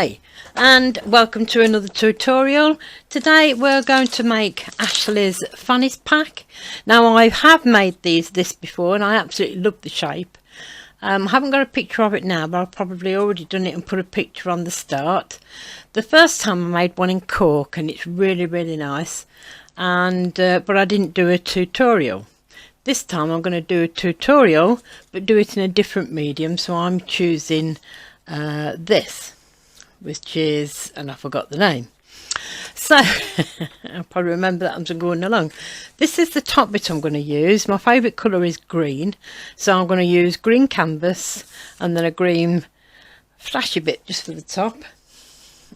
Hi and welcome to another tutorial. Today we're going to make Ashley's Fanny's pack. Now I have made this before and I absolutely love the shape. I haven't got a picture of it now, but I've probably already done it and put a picture on the start. The first time I made one in cork and it's really nice, and but I didn't do a tutorial. This time I'm going to do a tutorial but do it in a different medium, so I'm choosing this, which is, and I forgot the name, so I'll probably remember that as I'm going along. This is the top bit I'm going to use. My favourite colour is green, so I'm going to use green canvas and then a green flashy bit just for the top.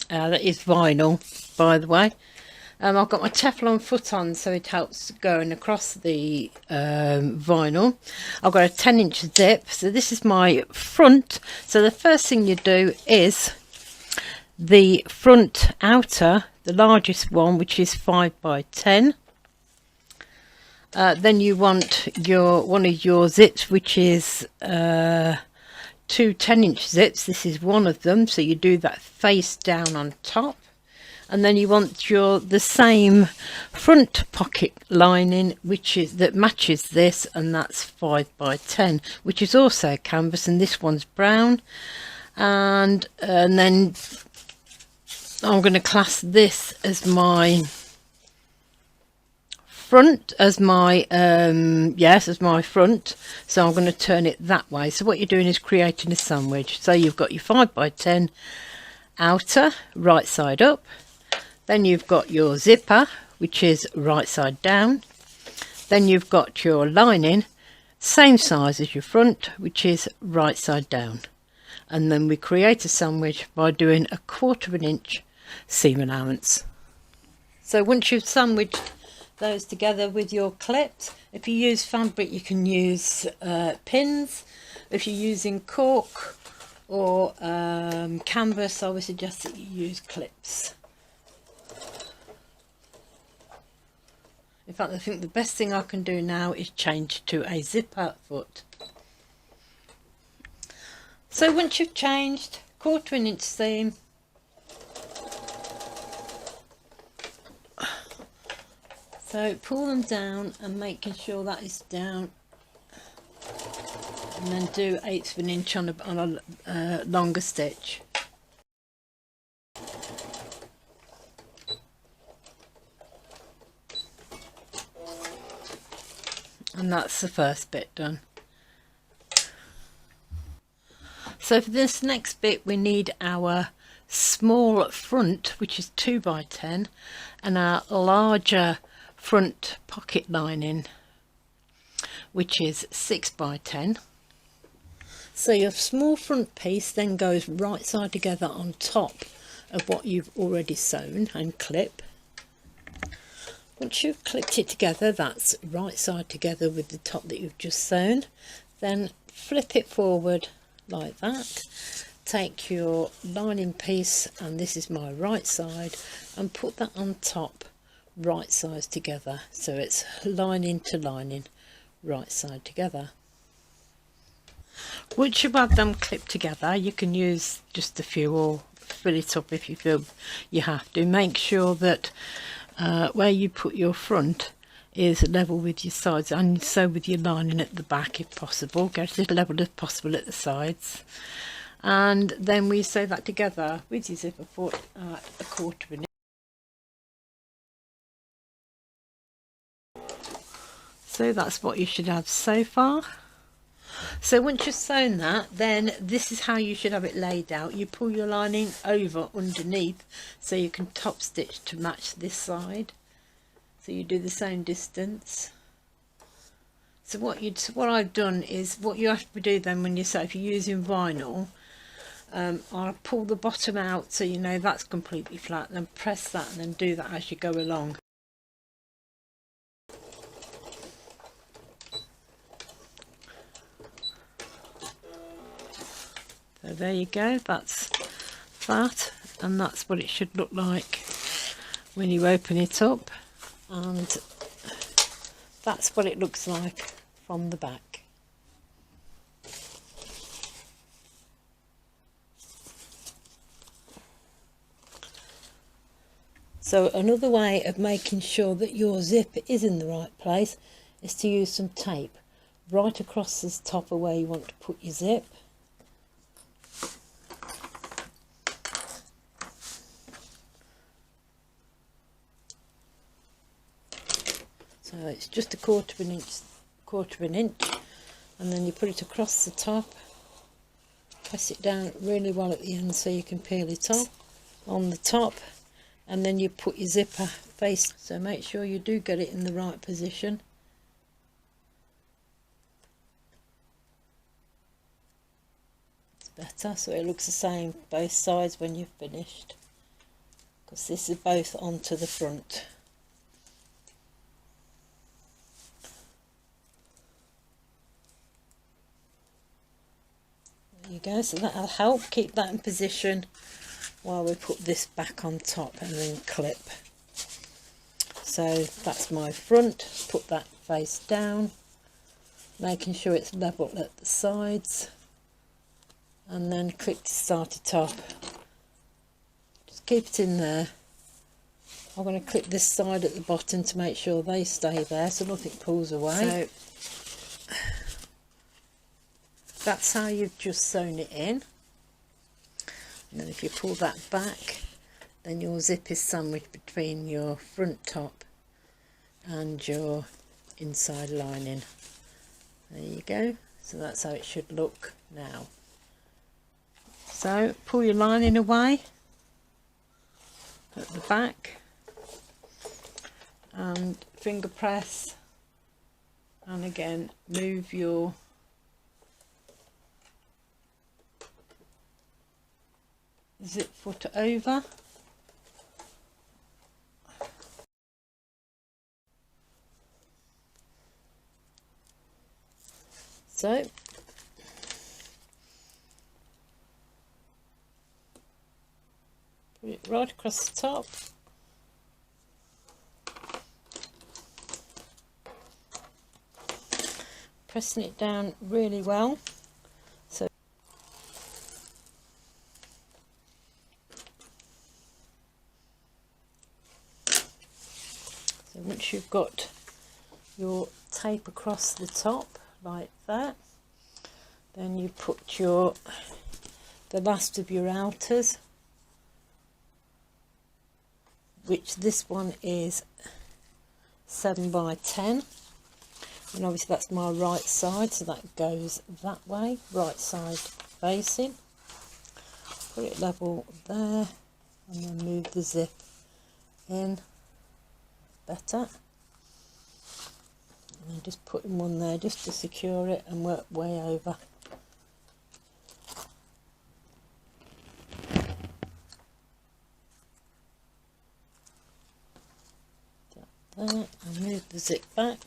That is vinyl, by the way. I've got my Teflon foot on, so it helps going across the vinyl. I've got a 10-inch zip, so this is my front. So the first thing you do is the front outer, the largest one, which is 5 by 10. Then you want one of your zips, which is two 10-inch zips. This is one of them, so you do that face down on top. And then you want the same front pocket lining, that matches this, and that's 5 by 10, which is also canvas, and this one's brown. And then I'm going to class this as my front, as my front. So I'm going to turn it that way. So what you're doing is creating a sandwich. So you've got your 5 by 10 outer, right side up. Then you've got your zipper, which is right side down. Then you've got your lining, same size as your front, which is right side down. And then we create a sandwich by doing a 1/4 inch seam allowance. So once you've sandwiched those together with your clips, if you use fabric you can use pins. If you're using cork or canvas, I would suggest that you use clips. In fact, I think the best thing I can do now is change to a zipper foot. So once you've changed, 1/4 inch seam, so pull them down and making sure that is down, and then do 1/8 inch on a longer stitch. And that's the first bit done. So for this next bit we need our small front, which is 2 by 10, and our larger front pocket lining, which is 6 by 10. So your small front piece then goes right side together on top of what you've already sewn and clip. Once you've clipped it together, that's right side together with the top that you've just sewn. Then flip it forward like that. Take your lining piece, and this is my right side, and put that on top, right sides together. So it's lining to lining, right side together. Once you've had them clipped together, you can use just a few or fill it up if you feel you have to. Make sure that where you put your front is level with your sides, and so with your lining at the back if possible. Get as little level as possible at the sides, and then we sew that together with your zipper foot at 1/4 inch. So that's what you should have so far. So once you've sewn that, then this is how you should have it laid out. You pull your lining over underneath so you can top stitch to match this side. So you do the same distance. So what I've done is, what you have to do then when you sew, if you're using vinyl, I'll pull the bottom out so you know that's completely flat, and then press that and then do that as you go along. So there you go, that's that, and that's what it should look like when you open it up, and that's what it looks like from the back. So another way of making sure that your zip is in the right place is to use some tape right across the top of where you want to put your zip. So it's just a quarter of an inch, and then you put it across the top, press it down really well at the end so you can peel it off on the top, and then you put your zipper face, so make sure you do get it in the right position. It's better so it looks the same both sides when you've finished, because this is both onto the front. There you go, so that'll help keep that in position while we put this back on top and then clip. So that's my front, put that face down, making sure it's level at the sides, and then click to start it off. Just keep it in there. I'm going to clip this side at the bottom to make sure they stay there so nothing pulls away. So that's how you've just sewn it in. And then if you pull that back, then your zip is sandwiched between your front top and your inside lining. There you go. So that's how it should look now. So pull your lining away at the back and finger press, and again move your zip foot over. So put it right across the top. Pressing it down really well. So once you've got your tape across the top like that, then you put the last of your outers, which this one is 7 by 10, and obviously that's my right side, so that goes that way, right side facing. Put it level there and then move the zip in better, and then just put in one there just to secure it and work way over. There, and move the zip back.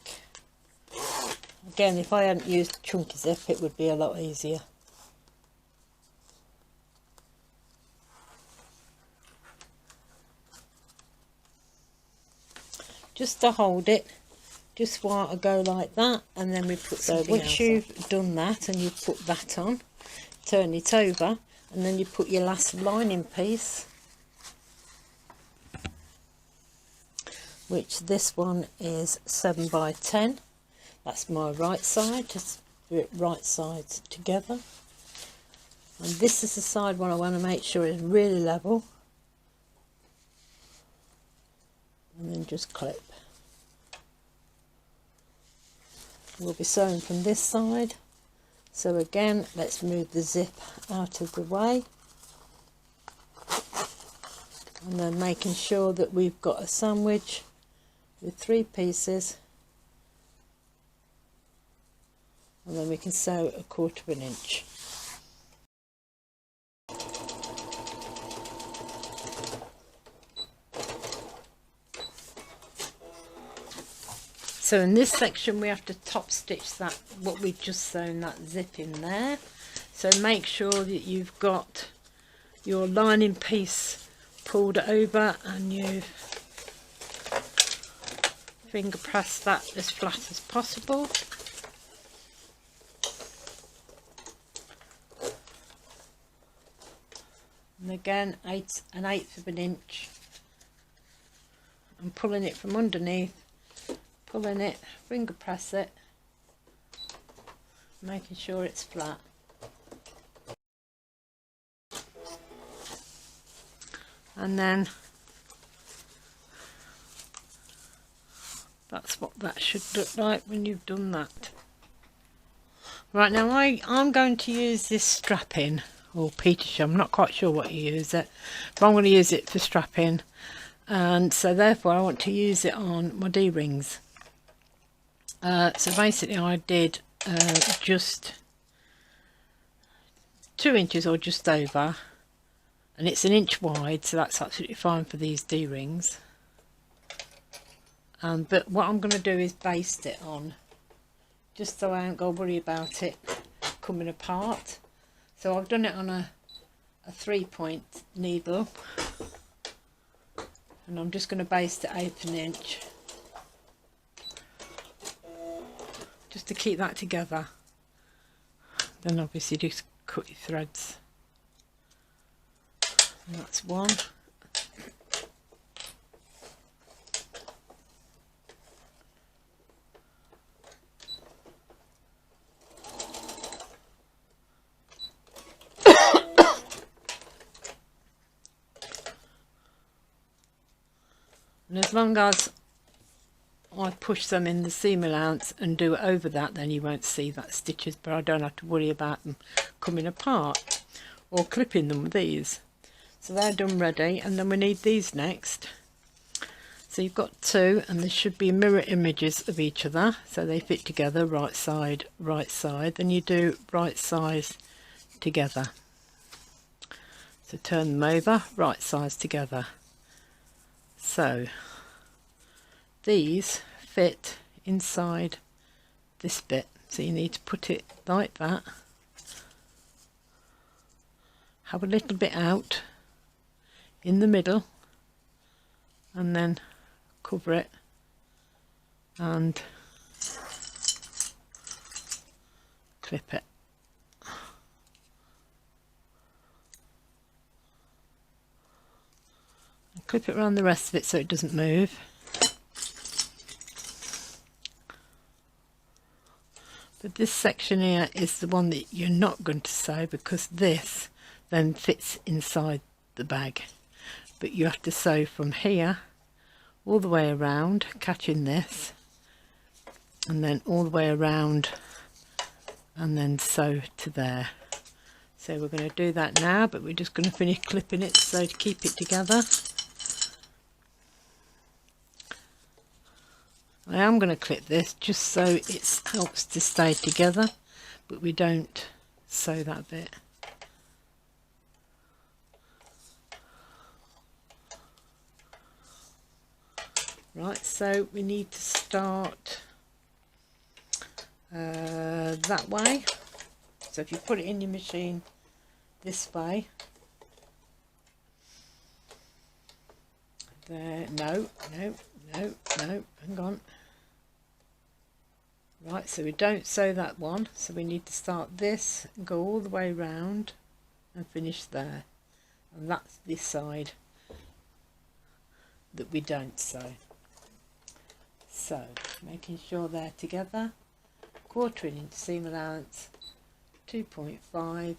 Again, if I hadn't used a chunky zip, it would be a lot easier. Just to hold it, just while I go like that, and then we put something else. So once you've done that and you put that on, turn it over, and then you put your last lining piece, which this one is 7 by 10. That's my right side, just do it right sides together. And this is the side one I want to make sure is really level. And then just clip. We'll be sewing from this side. So again, let's move the zip out of the way. And then making sure that we've got a sandwich with 3 pieces, and then we can sew 1/4 inch. So in this section we have to top stitch that, what we've just sewn, that zip in there. So make sure that you've got your lining piece pulled over and you finger press that as flat as possible. And again, an eighth of an inch and pulling it from underneath, pulling it, finger press it, making sure it's flat. And then that's what that should look like when you've done that. Right, now I'm going to use this strapping or Peter, I'm not quite sure what you use it, but I'm going to use it for strapping, and so therefore I want to use it on my D-rings. So basically I did just 2 inches or just over, and it's 1 inch wide, so that's absolutely fine for these D-rings. But what I'm going to do is baste it on, just so I ain't got to worry about it coming apart. So I've done it on a 3-point needle, and I'm just going to baste it 1/8 inch, just to keep that together. Then obviously just cut your threads. And that's one. And as long as I push them in the seam allowance and do it over that, then you won't see that stitches, but I don't have to worry about them coming apart or clipping them with these. So they're done ready, and then we need these next. So you've got 2, and there should be mirror images of each other, so they fit together, right side, then you do right size together. So turn them over, right sides together. So these fit inside this bit, so you need to put it like that, have a little bit out in the middle, and then cover it and clip it. Clip it around the rest of it so it doesn't move. But this section here is the one that you're not going to sew, because this then fits inside the bag. But you have to sew from here all the way around, catching this, and then all the way around, and then sew to there. So we're going to do that now, but we're just going to finish clipping it so to keep it together. I am going to clip this just so it helps to stay together, but we don't sew that bit. Right, so we need to start that way. So if you put it in your machine this way, there, no, hang on. Right, so we don't sew that one, so we need to start this and go all the way round and finish there, and that's this side that we don't sew. So making sure they're together, 1/4 inch seam allowance, 2.5,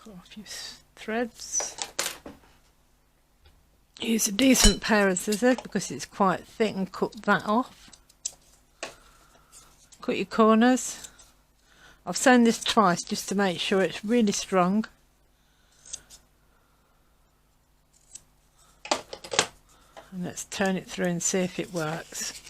cut off your threads. Use a decent pair of scissors because it's quite thick, and cut that off. Cut your corners. I've sewn this twice just to make sure it's really strong. And let's turn it through and see if it works.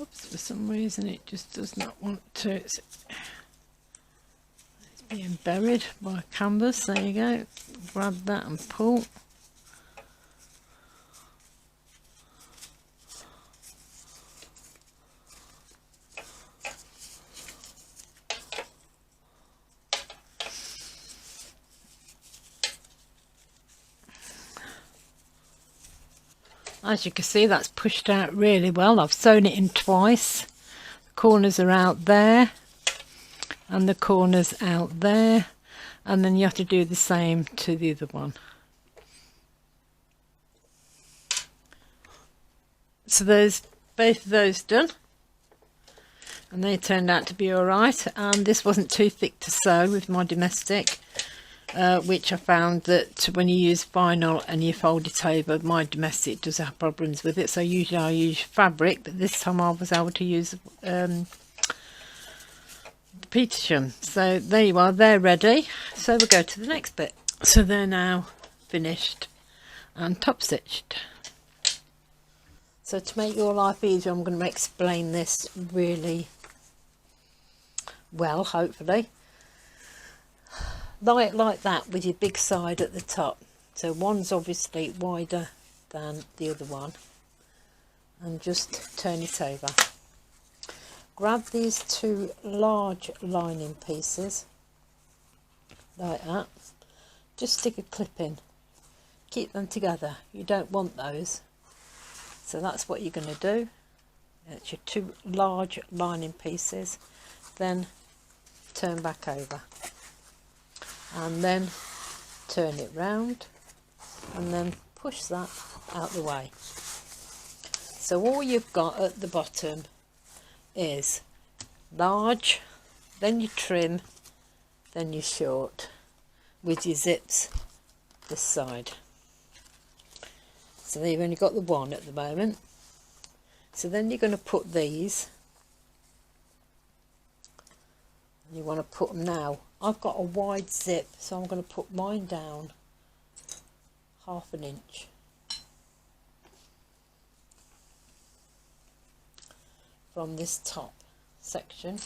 Oops, for some reason it just does not want to. It's being buried by canvas. There you go, grab that and pull. As you can see, that's pushed out really well. I've sewn it in twice. The corners are out there and the corners out there, and then you have to do the same to the other one. So there's both of those done, and they turned out to be alright. And this wasn't too thick to sew with my domestic, which I found that when you use vinyl and you fold it over, my domestic does have problems with it. So usually I use fabric, but this time I was able to use Petersham. So there you are, they're ready. So we'll go to the next bit. So they're now finished and top stitched. So to make your life easier, I'm going to explain this really well, hopefully. Lie it like that with your big side at the top. So one's obviously wider than the other one, and just turn it over. Grab these two large lining pieces like that. Just stick a clip in. Keep them together. You don't want those. So that's what you're going to do. That's your two large lining pieces. Then turn back over. And then turn it round. And then push that out the way. So all you've got at the bottom is large, then your trim, then your short, with your zips this side. So you've only got the one at the moment. So then you're going to put these, and you want to put them now. I've got a wide zip, so I'm going to put mine down 1/2 inch. From this top section,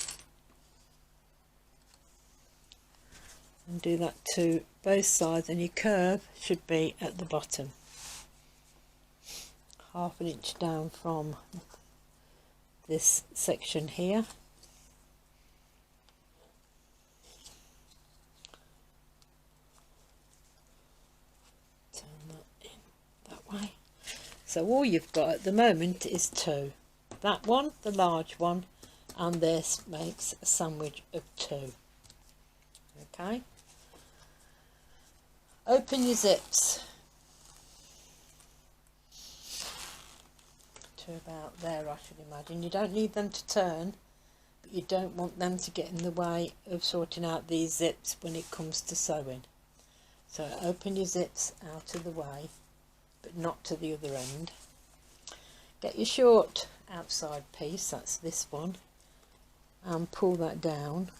and do that to both sides, and your curve should be at the bottom, 1/2 inch down from this section here. Turn that in that way. So all you've got at the moment is two. That one, the large one, and this makes a sandwich of two. Okay. Open your zips to about there, I should imagine. You don't need them to turn, but you don't want them to get in the way of sorting out these zips when it comes to sewing. So open your zips out of the way, but not to the other end. Get your short outside piece, that's this one, and pull that down,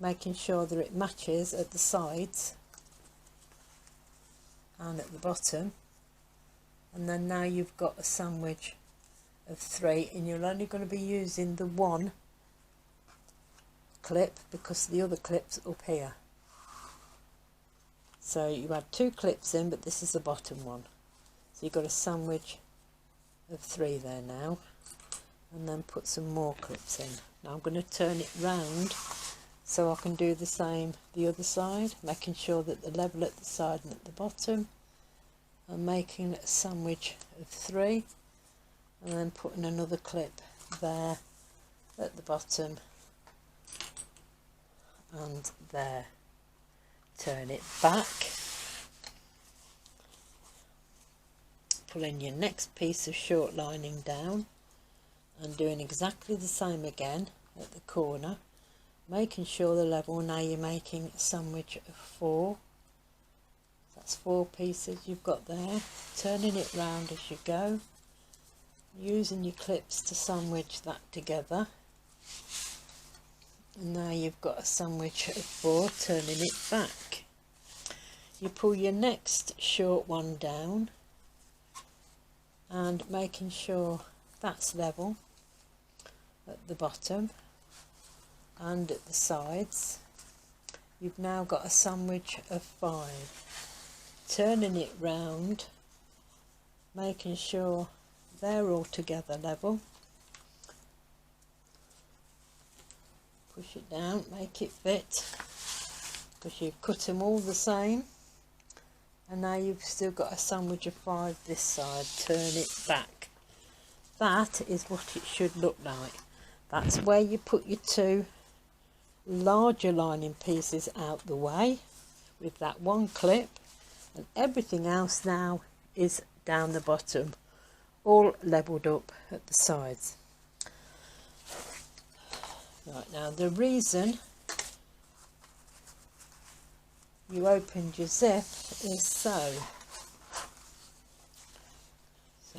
making sure that it matches at the sides and at the bottom. And then now you've got a sandwich of 3, and you're only going to be using the one clip because the other clip's up here. So you had 2 clips in, but this is the bottom one. So you've got a sandwich of 3 there now, and then put some more clips in. Now I'm going to turn it round so I can do the same the other side, making sure that they're level at the side and at the bottom, and making a sandwich of 3, and then putting another clip there at the bottom and there. Turn it back, pulling your next piece of short lining down and doing exactly the same again at the corner, making sure they're level. Now you're making a sandwich of 4. That's 4 pieces you've got there, turning it round as you go, using your clips to sandwich that together. And now you've got a sandwich of 4, turning it back. You pull your next short one down and making sure that's level at the bottom, and at the sides, you've now got a sandwich of 5. Turning it round, making sure they're all together level. Push it down, make it fit, because you've cut them all the same. And now you've still got a sandwich of 5 this side. Turn it back. That is what it should look like. That's where you put your 2 larger lining pieces out the way with that one clip, and everything else now is down the bottom, all levelled up at the sides. Right, now the reason you opened your zip is so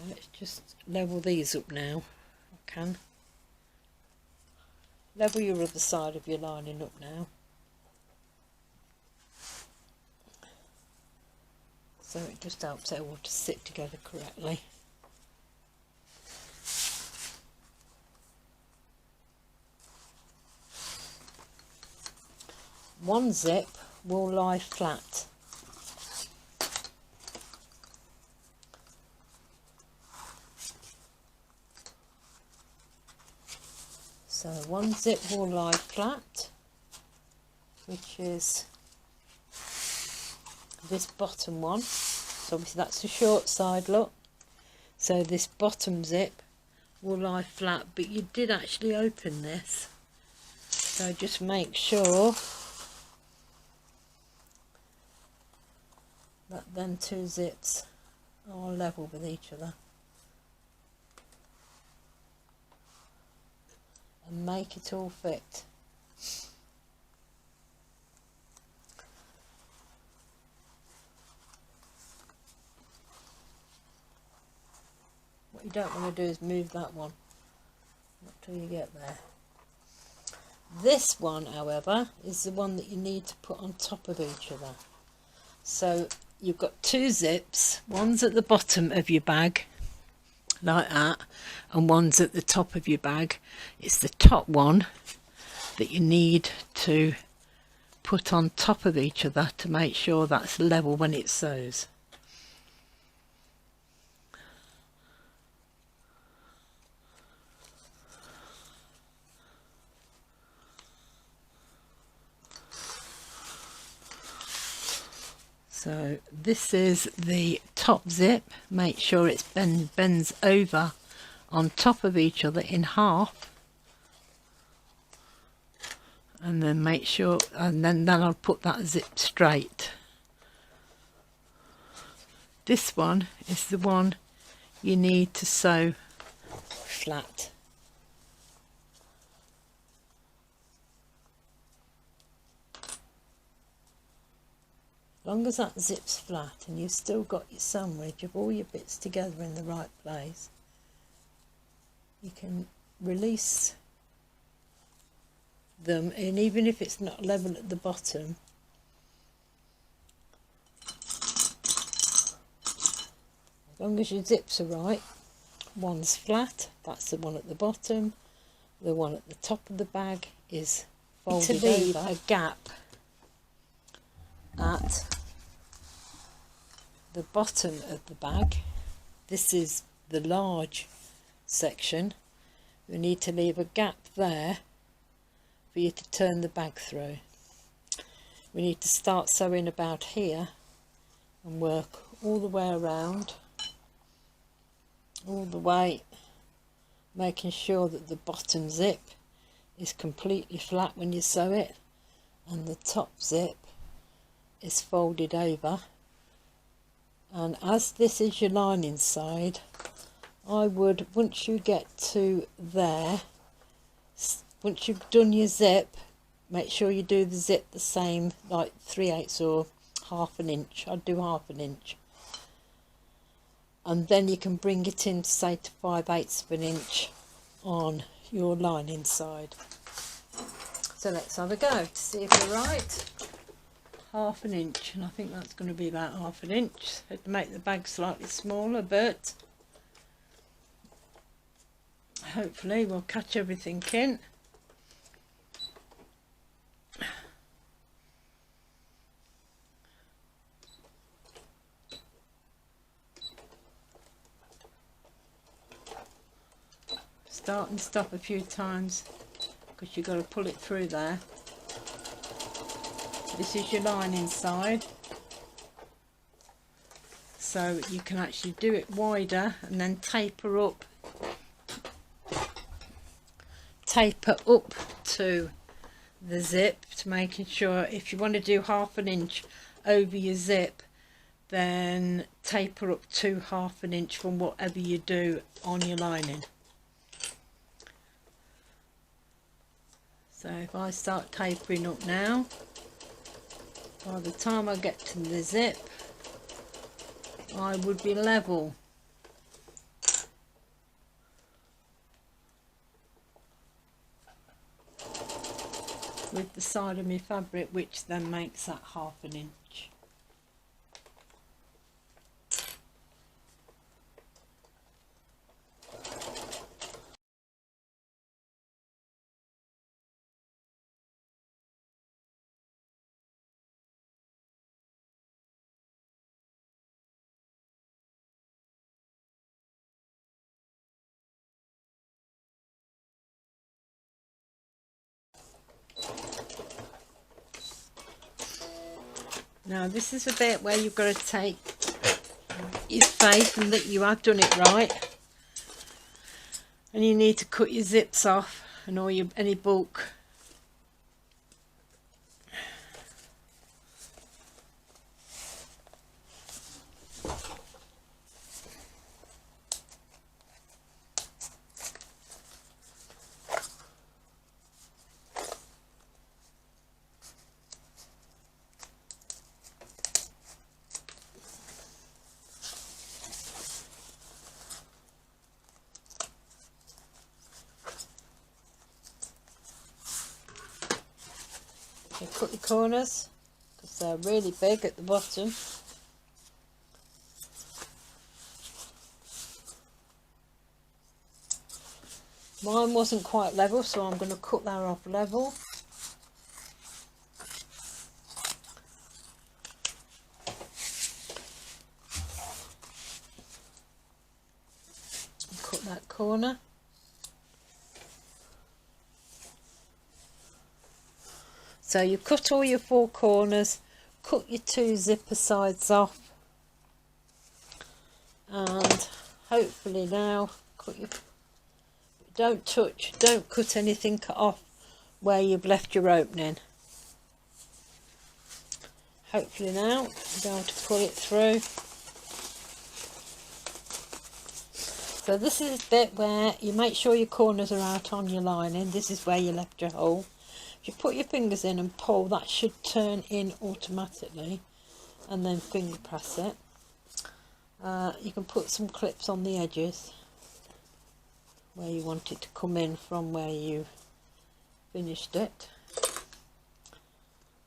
let's just level these up now. I can level your other side of your lining up now, so it just helps it all to sit together correctly. One zip will lie flat. So one zip will lie flat, which is this bottom one. So obviously that's the short side, look. So this bottom zip will lie flat, but you did actually open this. So just make sure that them 2 zips are level with each other, and make it all fit. What you don't want to do is move that one, not till you get there. This one, however, is the one that you need to put on top of each other. So you've got 2 zips, one's at the bottom of your bag like that, and one's at the top of your bag. It's the top one that you need to put on top of each other to make sure that's level when it sews. So this is the top zip. Make sure it bends over on top of each other in half, and then make sure, and then I'll put that zip straight. This one is the one you need to sew flat. As long as that zip's flat and you've still got your sandwich of all your bits together in the right place, you can release them, and even if it's not level at the bottom, as long as your zips are right, one's flat, that's the one at the bottom, the one at the top of the bag is folded over. To leave a gap at the bottom of the bag, this is the large section, we need to leave a gap there for you to turn the bag through. We need to start sewing about here and work all the way around, all the way, making sure that the bottom zip is completely flat when you sew it, and the top zip is folded over. And as this is your lining side, I would, once you get to there, once you've done your zip, make sure you do the zip the same, like 3/8 or half an inch. I'd do half an inch, and then you can bring it in, say, to 5/8 of an inch on your lining side. So let's have a go to see if you're right. Half an inch, and I think that's going to be about half an inch. Had to make the bag slightly smaller, but hopefully we'll catch everything in. start and stop a few times because you've got to pull it through there. This is your lining side, so you can actually do it wider and then taper up to the zip, to making sure if you want to do 1/2 inch over your zip, then taper up to 1/2 inch from whatever you do on your lining. So if I start tapering up now, by the time I get to the zip, I would be level. With the side of my fabric, which then makes that 1/2 inch. Now this is a bit where you've got to take your faith and that you have done it right, and you need to cut your zips off and all your any bulk. You cut your corners because they're really big at the bottom. Mine wasn't quite level, so I'm going to cut that off level. And cut that corner. So you cut all your 4 corners, cut your 2 zipper sides off, and hopefully now cut your, don't cut anything off where you've left your opening. Hopefully now you'll be able to pull it through. So this is the bit where you make sure your corners are out on your lining. This is where you left your hole. If you put your fingers in and pull, that should turn in automatically, and then finger press it. You can put some clips on the edges where you want it to come in from where you finished it.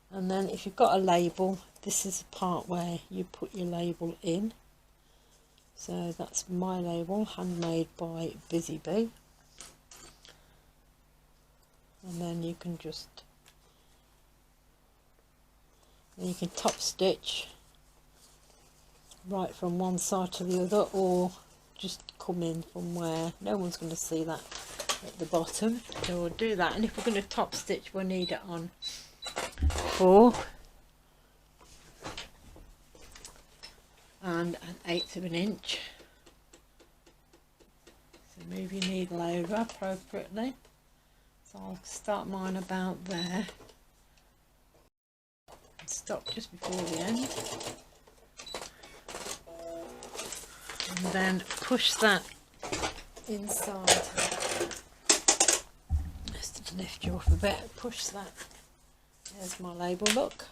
And then if you've got a label, this is the part where you put your label in. So that's my label, handmade by Busy Bee. And then you can top stitch right from one side to the other, or just come in from where no one's going to see that at the bottom. So we'll do that, and if we're going to top stitch, we'll need it on 4 and 1/8 of an inch. So move your needle over appropriately. So I'll start mine about there and stop just before the end, and then push that inside, just to lift you off a bit, push that. There's my label, look.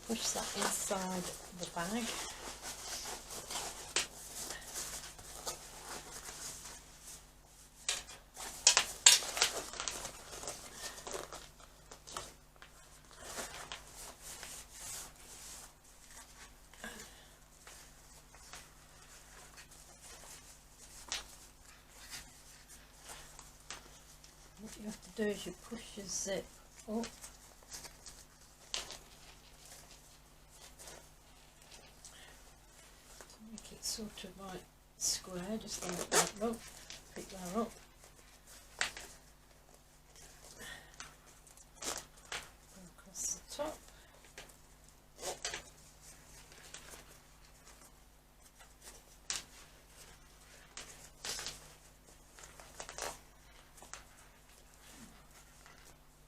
Push that inside the bag. What you have to do is you push your zip up, make it sort of like square, just like that. Look, pick that up. Across the top.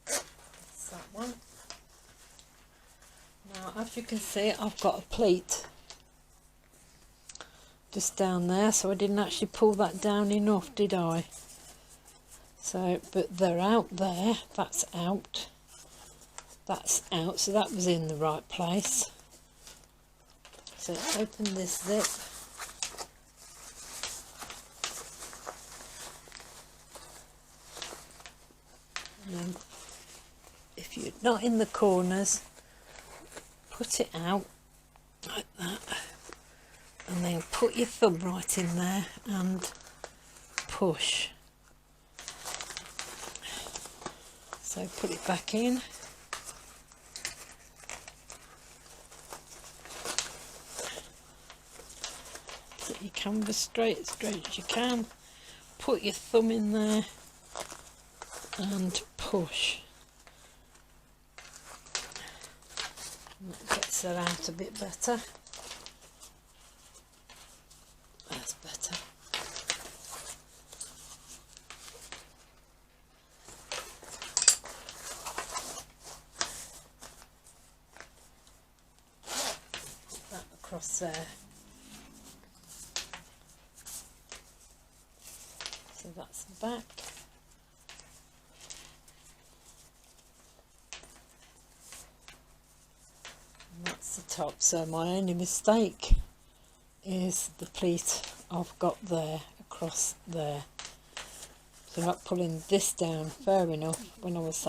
That's that one. Now, as you can see, I've got a pleat just down there, so I didn't actually pull that down enough, did I? So, but they're out there. That's out. That's out, so that was in the right place. So open this zip. And then, if you're not in the corners, put it out like that. And then put your thumb right in there and push. So put it back in. Set your canvas straight as you can. Put your thumb in there and push. And that gets that out a bit better. That's better. Put that across there. So that's the back. And that's the top. So my only mistake is the pleat I've got there across there. So not pulling this down fair enough when I was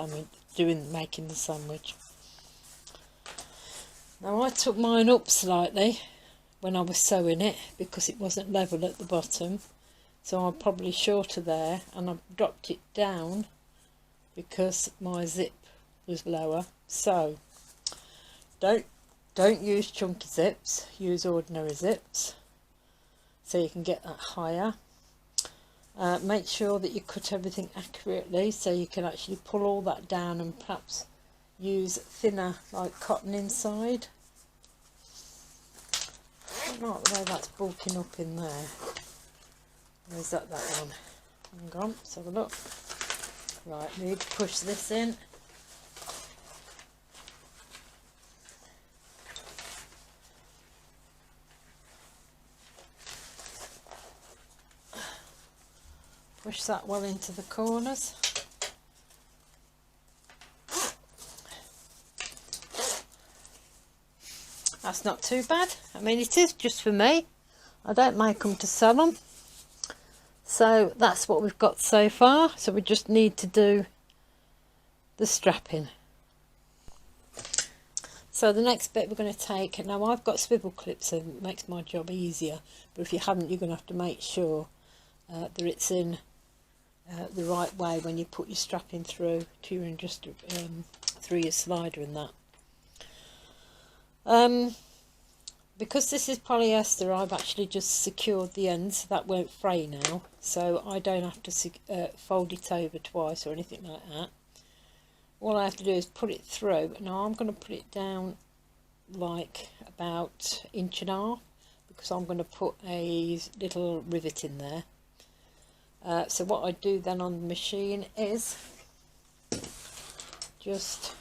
making the sandwich. Now I took mine up slightly when I was sewing it because it wasn't level at the bottom, so I'm probably shorter there, and I've dropped it down because my zip was lower. So don't use chunky zips, use ordinary zips so you can get that higher. Make sure that you cut everything accurately so you can actually pull all that down and perhaps use thinner like cotton inside. I don't like the way that's bulking up in there. Or is that one? Hang on, let's have a look. Right, we need to push this in. Push that well into the corners. That's not too bad. I mean, it is just for me. I don't make them to sell them. So that's what we've got so far. So we just need to do the strapping. So the next bit we're going to take, now I've got swivel clips, so it makes my job easier. But if you haven't, you're going to have to make sure that it's in the right way when you put your strapping through to your through your slider and that. Because this is polyester, I've actually just secured the ends, so that won't fray now, so I don't have to fold it over twice or anything like that. All I have to do is put it through. Now I'm going to put it down like about 1.5 inches because I'm going to put a little rivet in there. So what I do then on the machine is just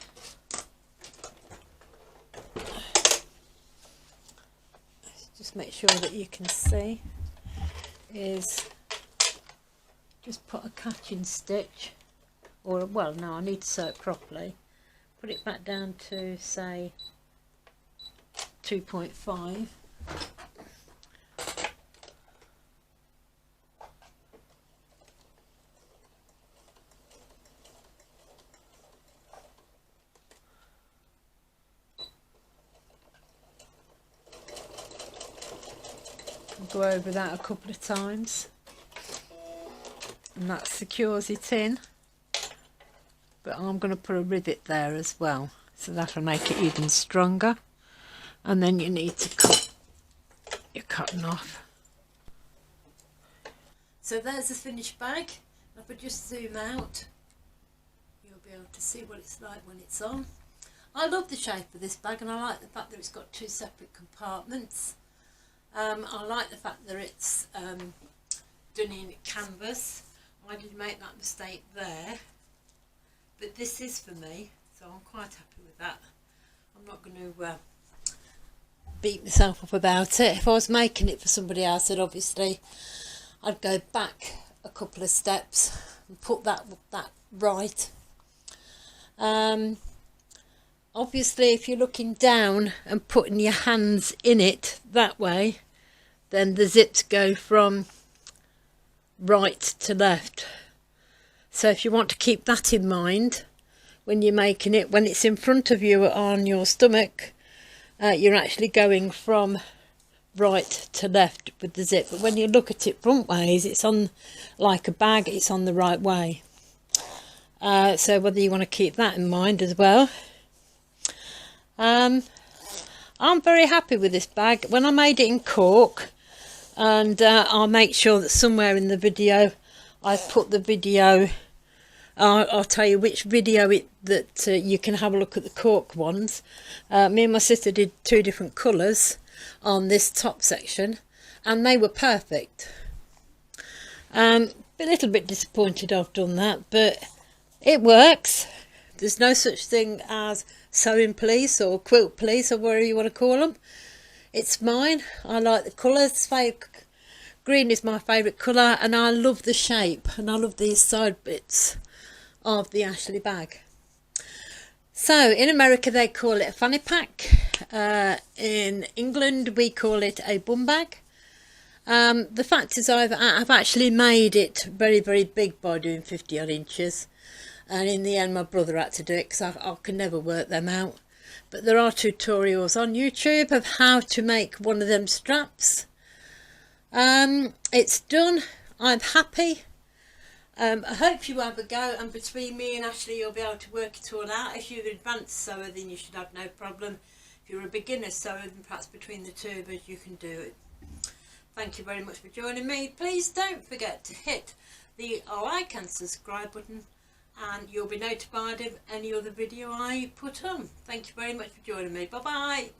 make sure that you can see, is just put a catching stitch, or well, no, I need to sew it properly. Put it back down to say 2.5. Go over that a couple of times and that secures it in, but I'm going to put a rivet there as well, so that'll make it even stronger. And then you need to cut your cotton off. So there's the finished bag. If I just zoom out, you'll be able to see what it's like when it's on. I love the shape of this bag, and I like the fact that it's got 2 separate compartments. I like the fact that it's done in canvas. I did make that mistake there, but this is for me, so I'm quite happy with that. I'm not going to beat myself up about it. If I was making it for somebody else, then obviously I'd go back a couple of steps and put that right. Obviously, if you're looking down and putting your hands in it that way, then the zips go from right to left. So if you want to keep that in mind when you're making it, when it's in front of you on your stomach, you're actually going from right to left with the zip. But when you look at it front ways, it's on like a bag, it's on the right way. So whether you want to keep that in mind as well. I'm very happy with this bag. When I made it in cork, and I'll make sure that somewhere in the video I put the video, I'll tell you which video that you can have a look at the cork ones. Me and my sister did 2 different colours on this top section, and they were perfect. A little bit disappointed I've done that, but it works. There's no such thing as sewing police or quilt police or whatever you want to call them. It's mine. I like the colours. Green is my favourite colour, and I love the shape, and I love these side bits of the Ashley bag. So in America they call it a fanny pack. In England we call it a bum bag. The fact is I've actually made it very, very big by doing 50 odd inches, and in the end my brother had to do it because I can never work them out. But there are tutorials on YouTube of how to make one of them straps. It's done. I'm happy. I hope you have a go, and between me and Ashley you'll be able to work it all out. If you're an advanced sewer, then you should have no problem. If you're a beginner sewer, then perhaps between the 2 of us you can do it. Thank you very much for joining me. Please don't forget to hit the like and subscribe button, and you'll be notified of any other video I put on. Thank you very much for joining me. Bye bye.